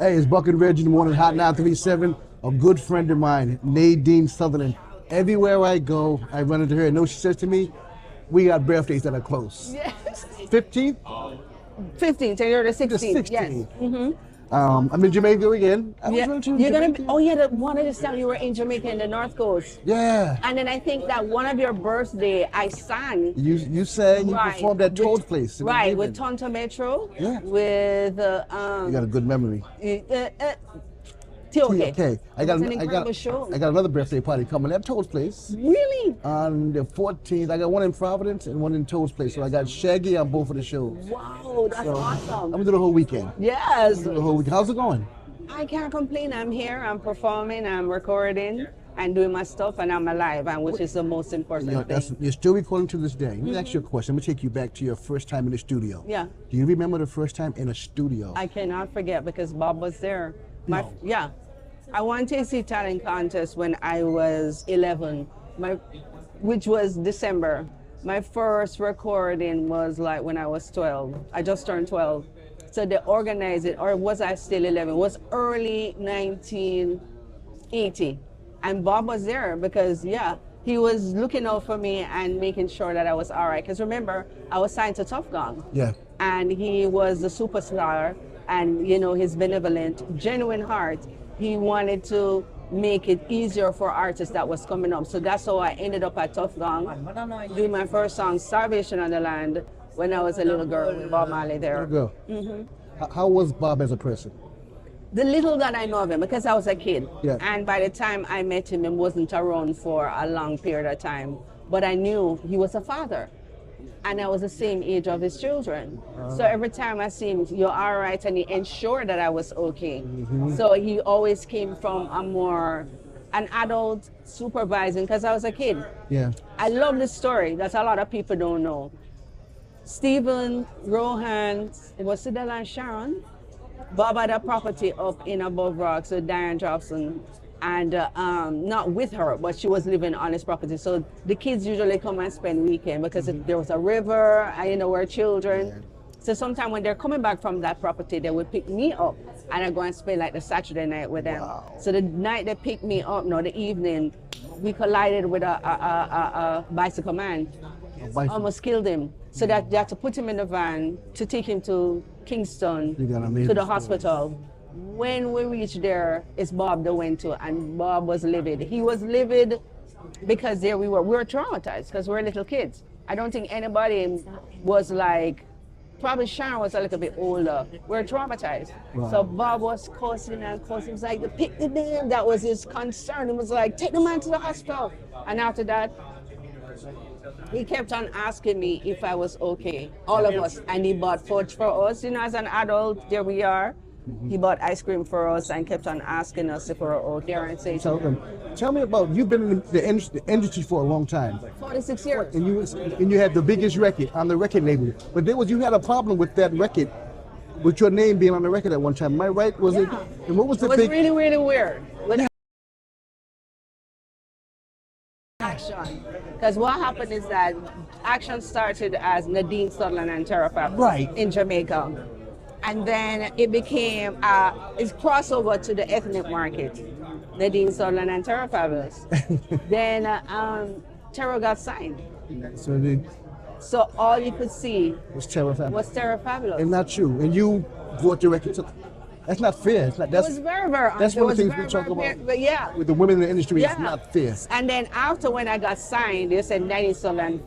Hey, it's Buck and Reg in the morning, Hot 937. A good friend of mine, Nadine Sutherland. Everywhere I go, I run into her. And know what she says to me? We got birthdays that are close. Yes. 15th? 15th, so you're the The 16th. 16th. Yes. I'm in Jamaica again. I was Yeah. going to You're gonna Jamaica. be, oh yeah, one of the time you were in Jamaica in the North Coast. Yeah. And then I think that one of your birthday I sang. You sang, you Right, performed at with- Toad's Place. in Right, New with Zealand. Tonto Metro. Yeah. With You got a good memory. TOK. Okay. It was an incredible show. I got another birthday party coming at Toad's Place. Really? On the 14th, I got one in Providence and one in Toad's Place. So I got Shaggy on both of the shows. Wow, that's I'm awesome. gonna do the whole weekend. Yes. The whole weekend. How's it going? I can't complain. I'm here, I'm performing, I'm recording, and doing my stuff, and I'm alive, and which is the most important thing. You're still recording to this day. Let me ask you a question. I'm gonna take you back to your first time in the studio. Yeah. Do you remember the first time in a studio? I cannot forget because Bob was there. No. Yeah. I won TC Talent Contest when I was 11, which was December. My first recording was like when I was 12. I just turned 12. So they organized it, or was I still 11? It was early 1980. And Bob was there because, yeah, he was looking out for me and making sure that I was all right. Because remember, I was signed to Tough Gong. Yeah. And he was the superstar, and, you know, his benevolent, genuine heart. He wanted to make it easier for artists that was coming up. So that's how I ended up at Tough Gong, doing my first song, Salvation on the Land, when I was a little girl with Bob Marley there. There you go. How was Bob as a person? The little that I know of him, because I was a kid. Yeah. And by the time I met him, he wasn't around for a long period of time. But I knew he was a father. And I was the same age of his children. So every time I see him, you're all right, and he ensured that I was okay. So he always came from an adult supervising, because I was a kid. Yeah. I love this story that a lot of people don't know. Stephen, Rohan, it was Sidel and Sharon. Bob had a property up in Above Rocks with Diane Jobson, and not with her, but she was living on his property. So the kids usually come and spend weekend because there was a river, and, you know, we're children. So sometimes when they're coming back from that property, they would pick me up, and I go and spend like the Saturday night with them. Wow. So the night they picked me up, no, the evening, we collided with a bicycle man. Almost killed him. So that they had to put him in the van to take him to Kingston, You got amazing to the stories. hospital. When we reached there, it's Bob that went to, and Bob was livid. He was livid because there we were traumatized because we were little kids. I don't think anybody was like, probably Sharon was a little bit older. We're traumatized. Wow. So Bob was cursing and cursing. He was like, pick the name. That was his concern. He was like, take the man to the hospital. And after that, he kept on asking me if I was okay, all of us. And he bought food for us. You know, as an adult, there we are. He bought ice cream for us and kept on asking us if we were okay. And say, Tell me about, you've been in the industry for a long time. 46 years. And you had the biggest record on the record label. But you had a problem with that record, with your name being on the record at one time. Am I right? Was it? And what was the It was big? really, really weird. With Action. Because what happened is that Action started as Nadine, Sutherland, and Terra Fabulous Right. in Jamaica. And then it became, it's crossover to the ethnic market. Nadine, Sutherland, and Terra Fabulous. Then Terra got signed. So all you could see was Terra Fabulous. was Terra Fabulous. And not you. And you brought the record to. That's not fair. It's not, It was very, very that's one of the things we very, talk very, about but yeah. with the women in the industry. Yeah. It's not fair. And then after when I got signed, they said Nadine Sutherland,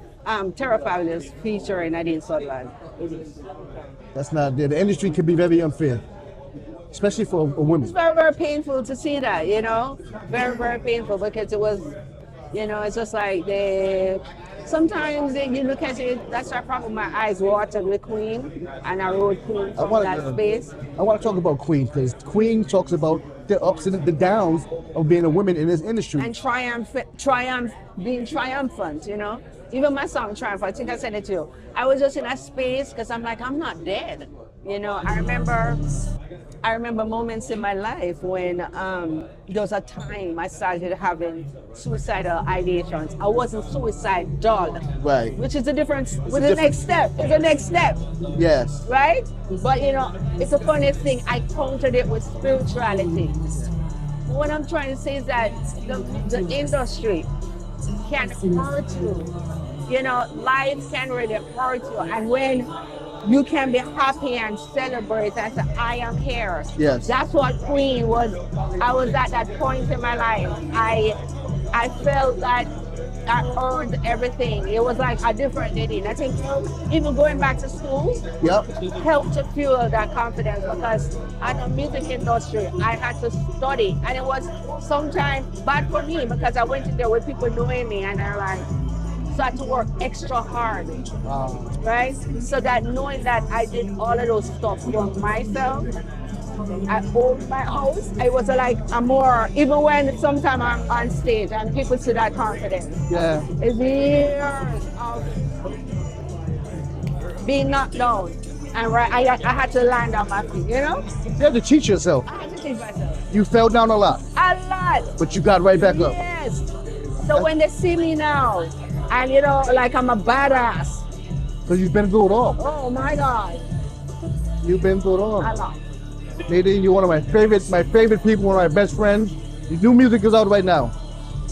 Terra Fabulous featuring Nadine Sutherland. That's not there. The industry can be very unfair, especially for a woman. It's very, very painful to see that, you know? Very, very painful because it was, you know, it's just like sometimes you look at it, that's our problem. My eyes watered with Queen, and I wrote Queen from that space. I want to talk about Queen because Queen talks about the ups and the downs of being a woman in this industry. And being triumphant, you know? Even my song Triumph, I think I sent it to you. I was just in a space because I'm like, I'm not dead. You know, I remember moments in my life when there was a time I started having suicidal ideations. I wasn't suicidal, Right. which is the difference. With the different- next step, it's the next step, Yes. right? But you know, it's a funny thing. I countered it with spirituality. What I'm trying to say is that the industry can hurt you. You know, life can really hurt you, and when you can be happy and celebrate and say, I am here. Yes. That's what Queen was. I was at that point in my life. I felt that I earned everything. It was like a different Nadine. I think even going back to school Yep. helped to fuel that confidence because at the music industry, I had to study. And it was sometimes bad for me because I went in there with people knowing me and they're like, so I had to work extra hard. Right? So that knowing that I did all of those stuff for myself, I owned my house. It was like a more, even when sometimes I'm on stage and people see that confidence. Yeah. It's years of being knocked down. And I had to land on my feet, you know? You have to teach yourself. I had to teach myself. You fell down a lot, A lot. but you got right back up. Yes. So when they see me now, and you know, like I'm a badass. Because you've been through it all. Oh my God. You've been through it all. I love. Nadine, you're one of my favorite people, one of my best friends. Your new music is out right now.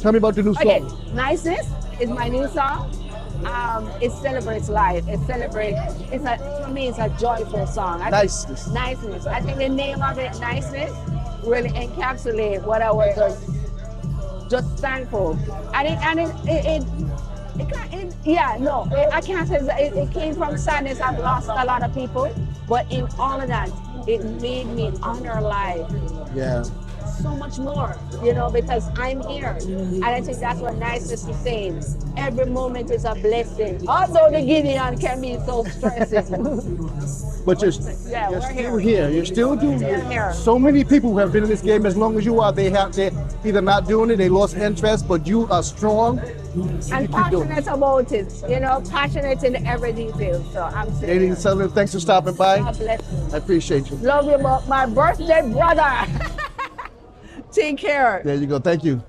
Tell me about the new song. Okay, Niceness is my new song. It celebrates life. It celebrates. For me, it's a joyful song. Niceness. Niceness. I think the name of it, Niceness, really encapsulates what I was just thankful. I can't say it came from sadness. I've lost a lot of people, but in all of that, it made me honor life Yeah. so much more, you know, because I'm here. And I think that's what Niceness is saying. Every moment is a blessing. Although the Gideon can be so stressing. But you're we're still here. You're still doing Still it. here. So many people who have been in this game as long as you are, they're either not doing it, they lost interest, but you are strong. And passionate about it, you know, passionate in every detail. So I'm Nadine saying, Sutherland, thanks for stopping by. God bless you. I appreciate you. Love you, my birthday brother. Take care. There you go. Thank you.